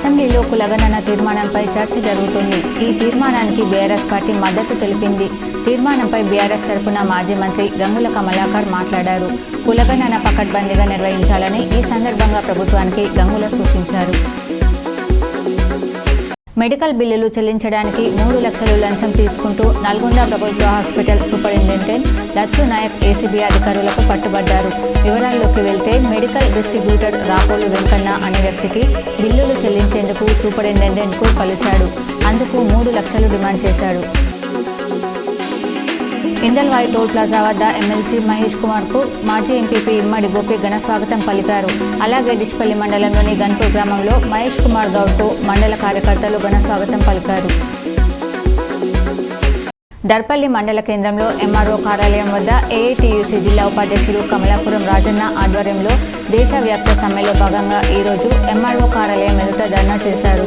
అసెంబ్లీలో కులగణన తీర్మానంపై చర్చ జరుగుతుంది. ఈ తీర్మానానికి బీఆర్ఎస్ పార్టీ మద్దతు తెలిపింది. తీర్మానంపై బీఆర్ఎస్ తరపున మాజీ మంత్రి గంగుల కమలాకర్ మాట్లాడారు. కులగణన పకడ్బందీగా నిర్వహించాలని ఈ సందర్భంగా ప్రభుత్వానికి గంగుల సూచించారు. మెడికల్ బిల్లులు చెల్లించడానికి 3 లక్షలు లంచం తీసుకుంటూ నల్గొండ ప్రభుత్వ hospital superintendent Lachu Naik ACB అధికారులకు పట్టుబడ్డారు. వివరాల్లోకి వెళ్తే మెడికల్ డిస్ట్రిబ్యూటర్ రాపోలు వెంకన్న అనే వ్యక్తికి బిల్లులు చెల్లించేందుకు సూపరింటెండెంట్కు కలిశాడు. అందుకు 3 లక్షలు డిమాండ్ చేశాడు. ఇందల్వాయి టోల్ ప్లాజా వద్ద ఎమ్మెల్సీ మహేష్ కుమార్కు మాజీ ఎంపీపీ ఇమ్మడి గోపి ఘన స్వాగతం పలికారు. అలాగే డిష్పల్లి మండలంలోని గన్పూర్ గ్రామంలో మహేష్ కుమార్ గౌడ్కు మండల కార్యకర్తలు ఘన స్వాగతం పలికారు. దర్పల్లి మండల కేంద్రంలో ఎంఆర్ఓ కార్యాలయం వద్ద ఏఐటీయూసీ జిల్లా ఉపాధ్యక్షుడు కమలాపురం రాజన్న ఆధ్వర్యంలో దేశవ్యాప్త సమ్మెలో భాగంగా ఈరోజు ఎంఆర్ఓ కార్యాలయం ఎదుట ధర్నా చేశారు.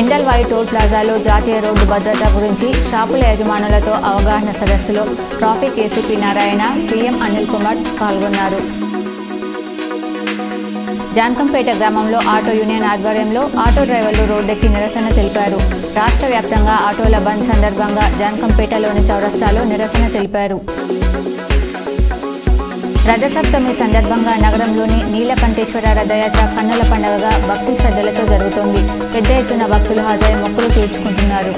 ఇందల్వాయి టోల్ ప్లాజాలో జాతీయ రోడ్డు భద్రత గురించి షాపుల యజమానులతో అవగాహన సదస్సులో traffic ACP Narayana, PM Anil Kumar పాల్గొన్నారు. జాన్కంపేట గ్రామంలో ఆటో యూనియన్ ఆధ్వర్యంలో ఆటో డ్రైవర్లు రోడ్డెక్కి నిరసన తెలిపారు. రాష్ట్ర వ్యాప్తంగా ఆటోల బంద్ సందర్భంగా జాన్కంపేటలోని చౌరస్తాలో నిరసన తెలిపారు. రథసప్తమి సందర్భంగా నగరంలోని నీలకంఠేశ్వర రథయాత్ర కన్నుల పండుగగా భక్తి శ్రద్ధలతో జరుగుతోంది. పెద్ద ఎత్తున భక్తులు హాజరై మొక్కులు తీర్చుకుంటున్నారు.